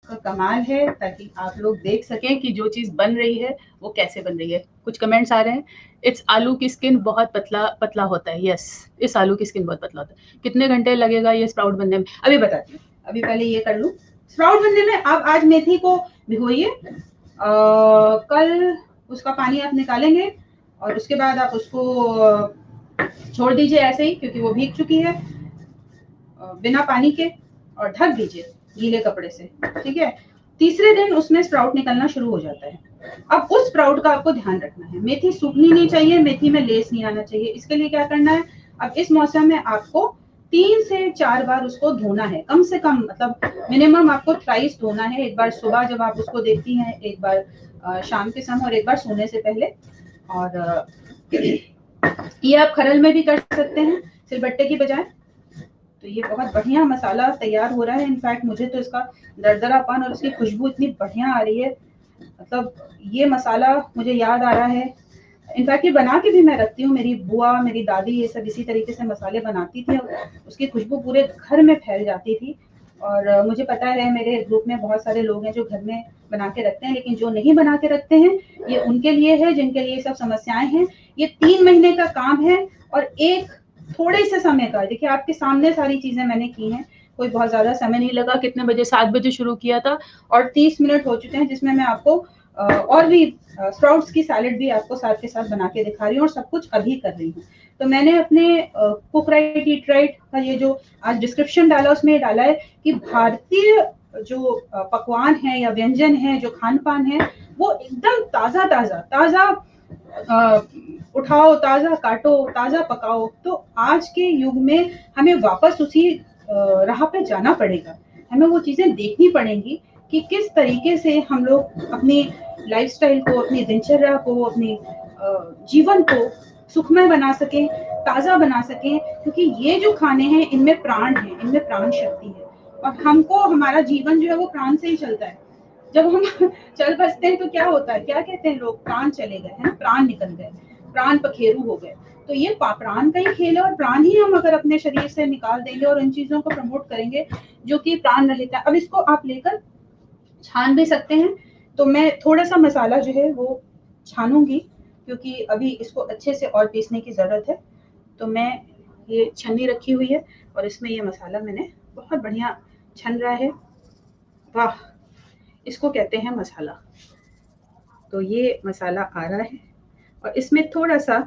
का कमाल है ताकि आप लोग देख सकें कि जो चीज बन रही है वो कैसे बन रही है। कुछ कमेंट्स आ रहे हैं, इट्स आलू की स्किन बहुत पतला पतला होता है। यस, इस आलू की स्किन बहुत पतला होता है। कितने घंटे लगेगा ये स्प्राउट बनने में, अभी बताती हूँ। अभी पहले ये कर लूँ। स्प्राउट बनने में आप आज मेथी को भिगोइए, कल उसका पानी आप निकालेंगे और उसके बाद आप उसको छोड़ दीजिए ऐसे ही, क्योंकि वो भीग चुकी है, बिना पानी के, और ढक दीजिए गीले कपड़े से। ठीक है, तीसरे दिन उसमें स्प्राउट निकलना शुरू हो जाता है। अब उस स्प्राउट का आपको ध्यान रखना है, मेथी सूखनी नहीं चाहिए, मेथी में लेस नहीं आना चाहिए। इसके लिए क्या करना है, अब इस मौसम में आपको 3 से 4 बार उसको धोना है, कम से कम, मतलब मिनिमम आपको ट्वाइस धोना है। एक बार सुबह जब आप उसको देखती हैं, एक बार शाम के समय और एक बार सोने से पहले। और ये आप खरल में भी कर सकते हैं सिलबट्टे की बजाय। तो ये बहुत बढ़िया मसाला तैयार हो रहा है। इनफैक्ट मुझे तो इसका दरदरापन और इसकी खुशबू इतनी बढ़िया आ रही है, मतलब ये मसाला मुझे याद आ रहा है। इनफैक्ट ये बना के भी मैं रखती हूँ, मेरी बुआ, मेरी दादी ये सब इसी तरीके से मसाले बनाती थी, उसकी खुशबू पूरे घर में फैल जाती थी। और मुझे पता है मेरे ग्रुप में बहुत सारे लोग हैं जो घर में बना के रखते हैं, लेकिन जो नहीं बना के रखते हैं ये उनके लिए है जिनके लिए सब समस्याएं हैं। ये 3 महीने का काम है और एक थोड़े से समय का। देखिए आपके सामने सारी चीजें मैंने की हैं, कोई बहुत ज्यादा समय नहीं लगा। कितने बजे, 7 बजे शुरू किया था और 30 मिनट हो चुके हैं, जिसमें मैं आपको और भी स्प्राउट्स की सैलेड भी आपको साथ के साथ बना के दिखा रही हूँ और सब कुछ अभी कर रही हूँ। तो मैंने अपने कुक राइट ईट राइट का ये जो आज डिस्क्रिप्शन डाला उसमें डाला है कि भारतीय जो पकवान है या व्यंजन है, जो खान पान है, वो एकदम ताजा ताजा ताजा उठाओ, ताजा काटो, ताजा पकाओ। तो आज के युग में हमें वापस उसी राह पे जाना पड़ेगा। हमें वो चीजें देखनी पड़ेंगी कि किस तरीके से हम लोग अपनी लाइफस्टाइल को, अपनी दिनचर्या को, अपने जीवन को सुखमय बना सकें, ताजा बना सकें, क्योंकि ये जो खाने हैं इनमें प्राण है, इनमें प्राण शक्ति है और हमको हमारा जीवन जो है वो प्राण से ही चलता है। जब हम चल बसते हैं तो क्या होता है, क्या कहते हैं लोग, प्राण चले गए, है ना, प्राण निकल गए, प्राण पखेरु हो गए। तो ये प्राण का ही खेल है और प्राण ही हम अगर अपने शरीर से निकाल देंगे और इन चीजों को प्रमोट करेंगे जो कि प्राण रहित है। अब इसको आप लेकर छान भी सकते हैं। तो मैं थोड़ा सा मसाला जो है वो छानूंगी क्योंकि अभी इसको अच्छे से और पीसने की जरूरत है। तो मैं ये छन्नी रखी हुई है और इसमें ये मसाला मैंने बहुत बढ़िया छन रहा है। वाह, इसको कहते हैं मसाला। तो ये मसाला आ रहा है और इसमें थोड़ा सा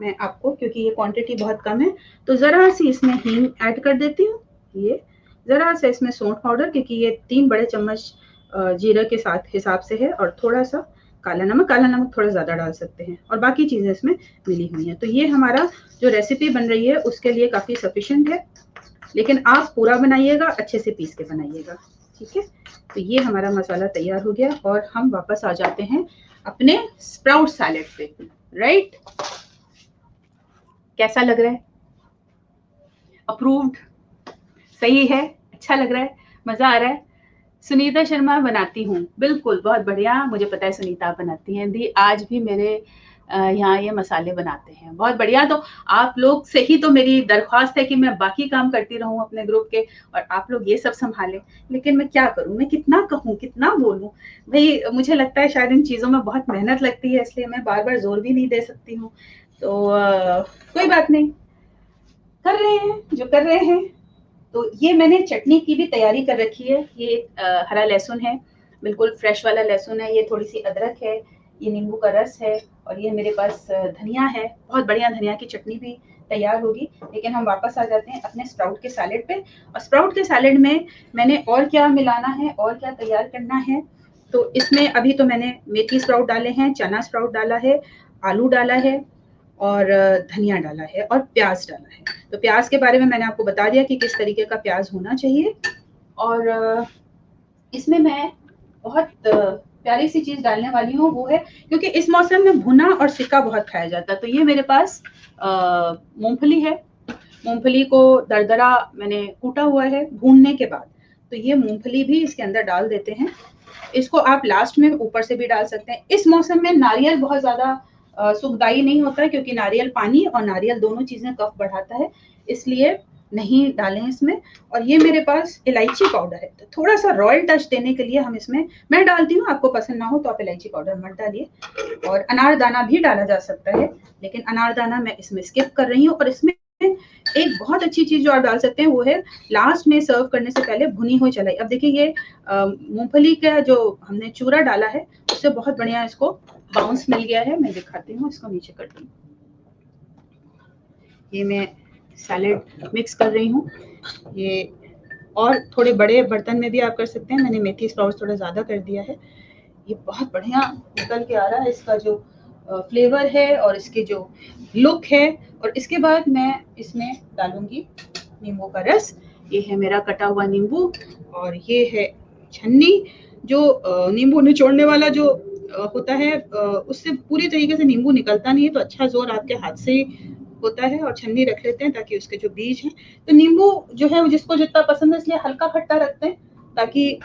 मैं आपको, क्योंकि ये क्वांटिटी बहुत कम है, तो ज़रा सी इसमें हींग ऐड कर देती हूँ। ये ज़रा सा इसमें सौंठ पाउडर, क्योंकि ये 3 बड़े चम्मच जीरा के साथ हिसाब से है, और थोड़ा सा काला नमक थोड़ा ज़्यादा डाल सकते हैं, और बाकी चीज़ें इसमें मिली हुई हैं। तो ये हमारा जो रेसिपी बन रही है उसके लिए काफ़ी सफिशिएंट है, लेकिन आप पूरा बनाइएगा, अच्छे से पीस के बनाइएगा, ठीक है। तो ये हमारा मसाला तैयार हो गया और हम वापस आ जाते हैं अपने स्प्राउट सैलेड पे, राइट। कैसा लग रहा है? अप्रूव्ड? सही है? अच्छा लग रहा है? मजा आ रहा है? सुनीता शर्मा बनाती हूँ, बिल्कुल, बहुत बढ़िया। मुझे पता है सुनीता आप बनाती हैं दी, आज भी मेरे यहाँ ये मसाले बनाते हैं, बहुत बढ़िया। तो आप लोग से ही तो मेरी दरख्वास्त है कि मैं बाकी काम करती रहूं अपने ग्रुप के और आप लोग ये सब संभालें, लेकिन मैं क्या करूं, मैं कितना कहूं, कितना बोलूं भाई। मुझे लगता है शायद इन चीज़ों में बहुत मेहनत लगती है, इसलिए मैं बार बार जोर भी नहीं दे सकती हूँ। तो कोई बात नहीं, कर रहे हैं जो कर रहे हैं। तो ये मैंने चटनी की भी तैयारी कर रखी है। ये हरा लहसुन है, बिल्कुल फ्रेश वाला लहसुन है, ये थोड़ी सी अदरक है, ये नींबू का रस है, और ये मेरे पास धनिया है। बहुत बढ़िया धनिया की चटनी भी तैयार होगी। लेकिन हम वापस आ जाते हैं अपने स्प्राउट के सैलेड पे। और स्प्राउट के सैलेड में मैंने और क्या मिलाना है और क्या तैयार करना है, तो इसमें अभी तो मैंने मेथी स्प्राउट डाले हैं, चना स्प्राउट डाला है, आलू डाला है, और धनिया डाला है, और प्याज डाला है। तो प्याज के बारे में मैंने आपको बता दिया कि किस तरीके का प्याज होना चाहिए। और इसमें मैं बहुत प्यारी सी चीज डालने वाली हूँ, वो है, क्योंकि इस मौसम में भुना और सिक्का बहुत खाया जाता है, तो ये मेरे पास मूंगफली है। मूंगफली को दरदरा मैंने कूटा हुआ है भूनने के बाद, तो ये मूंगफली भी इसके अंदर डाल देते हैं। इसको आप लास्ट में ऊपर से भी डाल सकते हैं। इस मौसम में नारियल बहुत ज्यादा सुखदायी नहीं होता है, क्योंकि नारियल पानी और नारियल दोनों चीजें कफ बढ़ाता है, इसलिए नहीं डालें इसमें। और ये मेरे पास इलायची पाउडर है, तो थोड़ा सा रॉयल टच देने के लिए हम इसमें, मैं डालती हूँ, आपको पसंद ना हो तो आप इलायची पाउडर मत डालिए। और अनारदाना भी डाला जा सकता है, लेकिन अनारदाना मैं इसमें स्किप कर रही हूँ। और इसमें एक बहुत अच्छी चीज जो आप डाल सकते हैं वो है लास्ट में सर्व करने से पहले भुनी हुई चलाई। अब देखिए ये मूंगफली का जो हमने चूरा डाला है उससे बहुत बढ़िया इसको बाउंस मिल गया है। मैं दिखाती हूँ, इसको नीचे कर दूँ। ये मैं सैलेड मिक्स कर रही हूँ। ये और थोड़े बड़े बर्तन में भी आप कर सकते हैं, मैंने मेथी स्प्राउट्स थोड़ा ज़्यादा कर दिया है। ये बहुत बढ़िया निकल के आ रहा है, इसका जो फ्लेवर है और इसके जो लुक है। और इसके बाद मैं इसमें डालूंगी नींबू का रस। ये है मेरा कटा हुआ नींबू, और ये है छन्नी। जो नींबू निचोड़ने वाला जो होता है, उससे पूरी तरीके से नींबू निकलता नहीं है, तो अच्छा जोर आपके हाथ से होता है। और छन्नी रख लेते हैं ताकि उसके जो बीज हैं, तो नींबू जो है जिसको जितना पसंद है इसलिए हल्का खट्टा रखते हैं, ताकि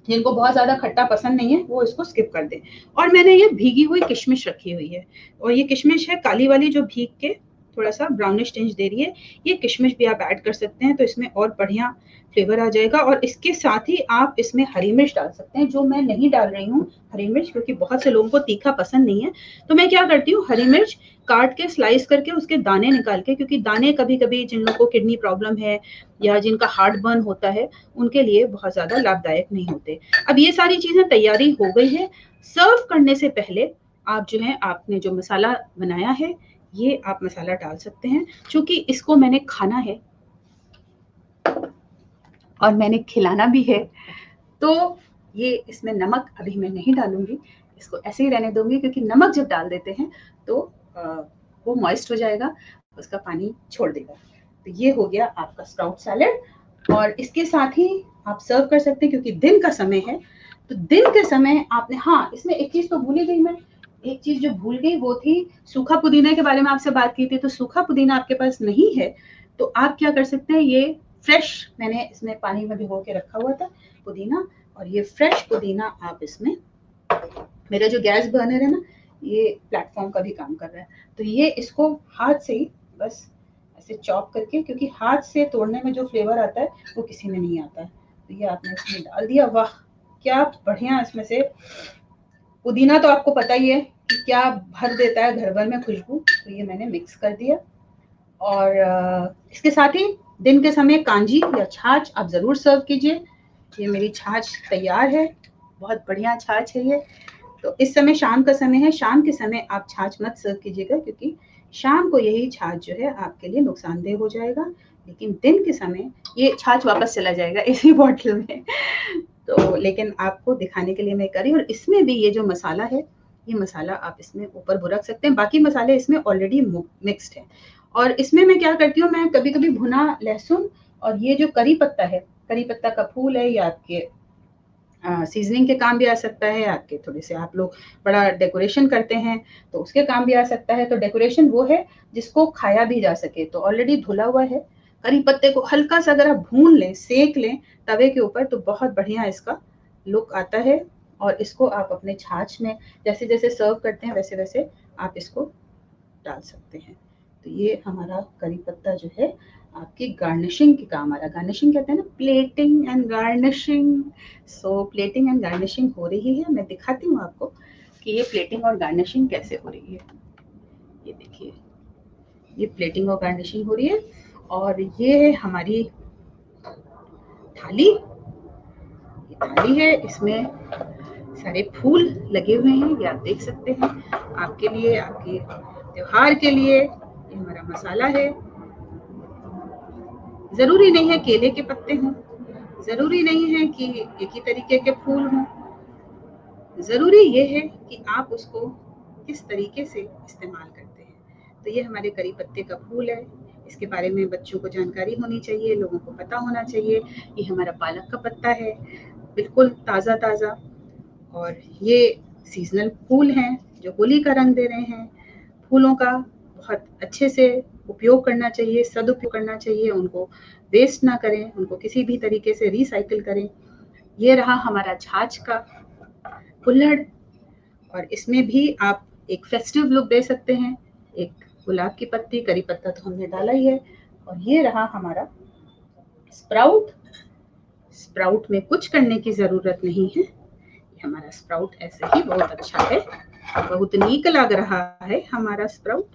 जिनको बहुत ज्यादा खट्टा पसंद नहीं है वो इसको स्किप कर दें। और मैंने ये भीगी हुई किशमिश रखी हुई है, और ये किशमिश है काली वाली जो भीग के थोड़ा सा ब्राउनिश टिंज दे रही है। ये किशमिश भी आप ऐड कर सकते हैं तो इसमें और बढ़िया फ्लेवर आ जाएगा। और इसके साथ ही आप इसमें हरी मिर्च डाल सकते हैं, जो मैं नहीं डाल रही हूँ हरी मिर्च, क्योंकि बहुत से लोगों को तीखा पसंद नहीं है। तो मैं क्या करती हूँ, हरी मिर्च काट के स्लाइस करके उसके दाने निकाल के, क्योंकि दाने कभी कभी जिन लोगों को किडनी प्रॉब्लम है या जिनका हार्ट बर्न होता है उनके लिए बहुत ज्यादा लाभदायक नहीं होते। अब ये सारी चीजें तैयारी हो गई है। सर्व करने से पहले आप जो है, आपने जो मसाला बनाया है ये आप मसाला डाल सकते हैं। क्योंकि इसको मैंने खाना है और मैंने खिलाना भी है, तो ये इसमें नमक अभी मैं नहीं डालूंगी, इसको ऐसे ही रहने दूंगी, क्योंकि नमक जब डाल देते हैं तो वो मॉइस्ट हो जाएगा, उसका पानी छोड़ देगा। तो ये हो गया आपका स्प्राउट सैलेड। और इसके साथ ही आप सर्व कर सकते हैं, क्योंकि दिन का समय है। तो दिन के समय आपने, हाँ इसमें एक चीज तो भूल ही गई मैं, एक चीज जो भूल गई वो थी सूखा पुदीना के बारे में आपसे बात की थी। तो सूखा पुदीना आपके पास नहीं है तो आप क्या कर सकते हैं, ये फ्रेश मैंने इसमें पानी में भिगो के रखा हुआ था पुदीना, और ये फ्रेश पुदीना आप इसमें, मेरा जो गैस बर्नर है ना ये प्लेटफॉर्म का भी काम कर रहा है, तो ये इसको हाथ से ही बस ऐसे चॉप करके, क्योंकि हाथ से तोड़ने में जो फ्लेवर आता है वो किसी में नहीं आता है, तो ये आपने इसमें डाल दिया। वाह क्या बढ़िया, इसमें से पुदीना तो आपको पता ही है कि क्या भर देता है घर भर में खुशबू, तो ये मैंने मिक्स कर दिया। और इसके साथ ही दिन के समय कांजी या छाछ आप जरूर सर्व कीजिए। ये मेरी छाछ तैयार है, बहुत बढ़िया छाछ है ये। तो इस समय शाम का समय है, शाम के समय आप छाछ मत सर्व कीजिएगा, क्योंकि शाम को यही छाछ जो है आपके लिए नुकसानदेह हो जाएगा। लेकिन दिन के समय ये छाछ वापस चला जाएगा इसी बॉटल में। तो लेकिन आपको दिखाने के लिए मैं कर रही हूँ। और इसमें भी ये जो मसाला है, ये मसाला आप इसमें ऊपर बुरक सकते हैं, बाकी मसाले इसमें ऑलरेडी मिक्स्ड है। और इसमें मैं क्या करती हूँ, मैं कभी कभी भुना लहसुन और ये जो करी पत्ता है, करी पत्ता का फूल है, ये आपके सीजनिंग के काम भी आ सकता है, आपके थोड़े से आप लोग बड़ा डेकोरेशन करते हैं तो उसके काम भी आ सकता है। तो डेकोरेशन वो है जिसको खाया भी जा सके, तो ऑलरेडी धुला हुआ है। करी पत्ते को हल्का सा अगर आप भून लें, सेक लें तवे के ऊपर, तो बहुत बढ़िया इसका लुक आता है। और इसको आप अपने छाछ में जैसे जैसे सर्व करते हैं वैसे वैसे आप इसको डाल सकते हैं। तो ये हमारा करी पत्ता जो है आपकी गार्निशिंग के काम आ रहा है। गार्निशिंग कहते हैं ना, plating and garnishing. So plating and garnishing हो रही है, मैं दिखाती हूँ आपको कि ये प्लेटिंग और गार्निशिंग कैसे हो रही है। ये देखिए, ये प्लेटिंग और गार्निशिंग हो रही है। और ये है हमारी थाली, ये थाली है, इसमें सारे फूल लगे हुए हैं, ये आप देख सकते हैं। आपके लिए, आपके त्योहार के लिए ये हमारा मसाला है। जरूरी नहीं है केले के पत्ते हों, जरूरी नहीं है कि एक ही तरीके के फूल हों, जरूरी ये है कि आप उसको किस तरीके से इस्तेमाल करते हैं। तो ये हमारे करी पत्ते का फूल है, इसके बारे में बच्चों को जानकारी होनी चाहिए, लोगों को पता होना चाहिए। ये हमारा पालक का पत्ता है, बिल्कुल ताज़ा ताज़ा। और ये सीजनल फूल हैं जो होली का रंग दे रहे हैं। फूलों का बहुत अच्छे से उपयोग करना चाहिए, सदुपयोग करना चाहिए, उनको वेस्ट ना करें, उनको किसी भी तरीके से रिसाइकिल करें। ये रहा हमारा छाछ का कुल्हड़, और इसमें भी आप एक फेस्टिव लुक दे सकते हैं। एक गुलाब की पत्ती, करी पत्ता तो हमने डाला ही है। और ये रहा हमारा स्प्राउट। स्प्राउट में कुछ करने की जरूरत नहीं है, हमारा स्प्राउट ऐसे ही बहुत अच्छा है, बहुत नीक लग रहा है हमारा sprout.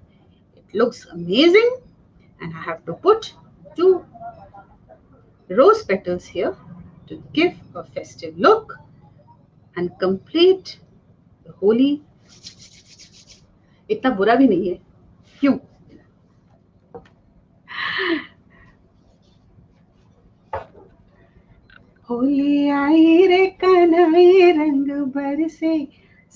It looks amazing and I have to put 2 rose petals here to give a festive look and complete the holy। इतना बुरा भी नहीं है, क्यों? होली आई रे कन्हई रंग बरसे,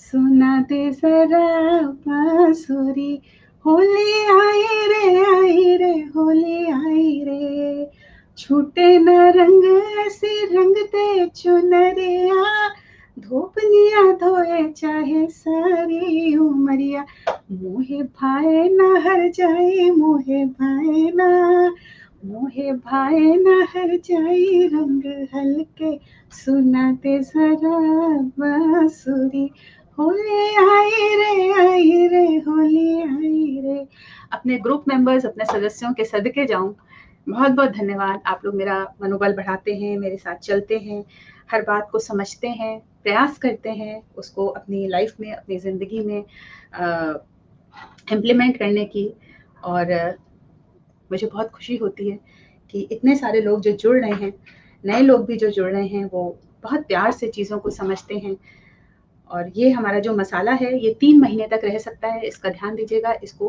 सुना दे जरा बांसुरी। होली आई रे होली आई रे, छूटे न रंग ऐसे रंग दे चुनरिया, धोपनिया धोए चाहे सारी उमरिया। मोहे भाए न हर जाए, मोहे भाए ना, मोहे भाए न हर जाई रंग हल्के, सुनाते जरा बांसुरी। होली आई रे होली आई रे, अपने ग्रुप मेंबर्स, अपने सदस्यों के सदके जाऊं। बहुत बहुत धन्यवाद। आप लोग मेरा मनोबल बढ़ाते हैं, मेरे साथ चलते हैं, हर बात को समझते हैं, प्रयास करते हैं उसको अपनी लाइफ में, अपनी ज़िंदगी में इम्प्लीमेंट करने की। और मुझे बहुत खुशी होती है कि इतने सारे लोग जो जुड़ रहे हैं, नए लोग भी जो जुड़ रहे हैं, वो बहुत प्यार से चीज़ों को समझते हैं। और ये हमारा जो मसाला है ये 3 महीने तक रह सकता है, इसका ध्यान दीजिएगा। इसको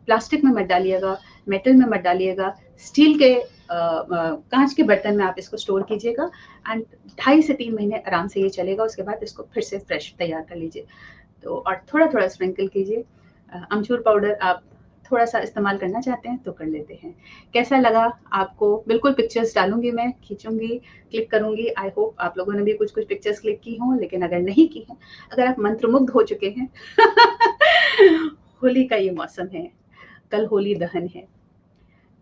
प्लास्टिक में मत डालिएगा, मेटल में मत डालिएगा, स्टील के कांच के बर्तन में आप इसको स्टोर कीजिएगा एंड 2.5 से 3 महीने आराम से ये चलेगा। उसके बाद इसको फिर से फ्रेश तैयार कर लीजिए। तो और थोड़ा थोड़ा स्प्रिंकल कीजिए। अमचूर पाउडर आप थोड़ा सा इस्तेमाल करना चाहते हैं तो कर लेते हैं। कैसा लगा आपको? बिल्कुल पिक्चर्स डालूंगी, मैं खींचूंगी, क्लिक करूंगी। आई होप आप लोगों ने भी कुछ कुछ पिक्चर्स क्लिक की हों, लेकिन अगर नहीं की हैं, अगर आप मंत्रमुग्ध हो चुके हैं होली का ये मौसम है, कल होली दहन है,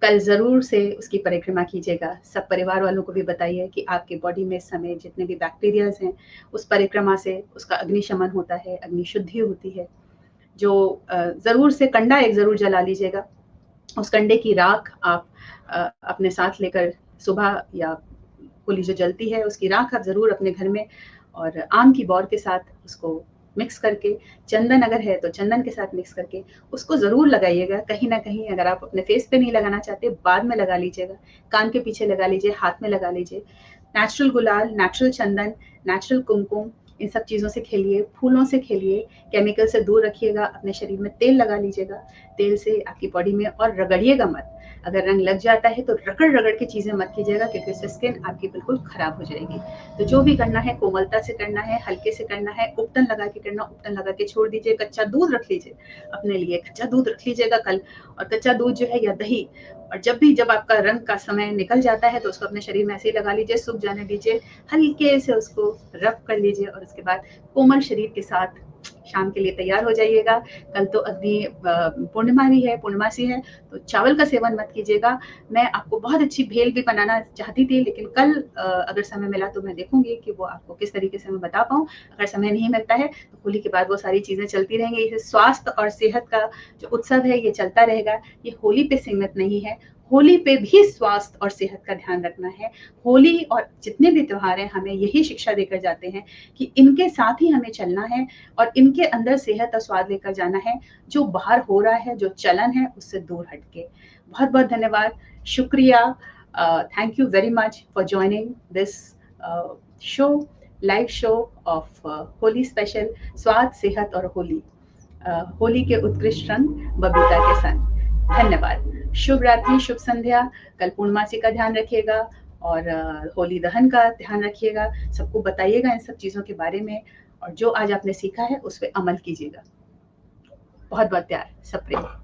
कल ज़रूर से उसकी परिक्रमा कीजिएगा। सब परिवार वालों को भी बताइए कि आपके बॉडी में इस समय जितने भी बैक्टीरियाज हैं, उस परिक्रमा से उसका अग्निशमन होता है, अग्नि शुद्धि होती है। जो ज़रूर से कंडा एक ज़रूर जला लीजिएगा। उस कंडे की राख आप अपने साथ लेकर सुबह, या होली जो जलती है उसकी राख आप ज़रूर अपने घर में और आम की बौर के साथ उसको मिक्स करके, चंदन अगर है तो चंदन के साथ मिक्स करके उसको ज़रूर लगाइएगा। कहीं ना कहीं अगर आप अपने फेस पे नहीं लगाना चाहते, बाद में लगा लीजिएगा, कान के पीछे लगा लीजिए, हाथ में लगा लीजिए। नेचुरल गुलाल, नेचुरल चंदन, नेचुरल कुमकुम, इन सब चीज़ों से खेलिए, फूलों से खेलिए, केमिकल से दूर रखिएगा। अपने शरीर में तेल लगा लीजिएगा, तेल से आपकी बॉडी में, और रगड़िएगा मत। अगर रंग लग जाता है तो रगड़ रगड़ के चीज़ें मत कीजिएगा, क्योंकि इससे स्किन आपकी बिल्कुल खराब हो जाएगी। तो जो भी करना है कोमलता से करना है, हल्के से करना है, उपटन लगा के करना, उपटन लगा के छोड़ दीजिए। कच्चा दूध रख लीजिए अपने लिए, कच्चा दूध रख लीजिएगा कल। और कच्चा दूध जो है या दही, और जब आपका रंग का समय निकल जाता है तो उसको अपने शरीर में ऐसे ही लगा लीजिए, सूख जाने दीजिए, हल्के से उसको रब कर लीजिए, और उसके बाद कोमल शरीर के साथ शाम के लिए तैयार हो जाइएगा। कल तो अग्नि पूर्णिमा भी है, पूर्णमासी है, तो चावल का सेवन मत कीजिएगा। मैं आपको बहुत अच्छी भेल भी बनाना चाहती थी, लेकिन कल अगर समय मिला तो मैं देखूंगी कि वो आपको किस तरीके से मैं बता पाऊँ। अगर समय नहीं मिलता है तो होली के बाद वो सारी चीज़ें चलती रहेंगी। इसे स्वास्थ्य और सेहत का जो उत्सव है ये चलता रहेगा, ये होली पे सीमित नहीं है। होली पे भी स्वास्थ्य और सेहत का ध्यान रखना है। होली और जितने भी त्योहार हैं हमें यही शिक्षा देकर जाते हैं कि इनके साथ ही हमें चलना है, और इनके अंदर सेहत और स्वाद लेकर जाना है। जो बाहर हो रहा है, जो चलन है, उससे दूर हटके। बहुत बहुत धन्यवाद, शुक्रिया। Thank you very much for joining this show, live show off Holi special, स्वाद, सेहत और होली। होली के उत्कृष्ट रंग बबीता के संग। धन्यवाद। शुभ रात्रि, शुभ संध्या। कल पूर्णमासी का ध्यान रखिएगा, और होली दहन का ध्यान रखिएगा। सबको बताइएगा इन सब चीज़ों के बारे में, और जो आज आपने सीखा है उस पर अमल कीजिएगा। बहुत बहुत प्यार, सब प्रेम।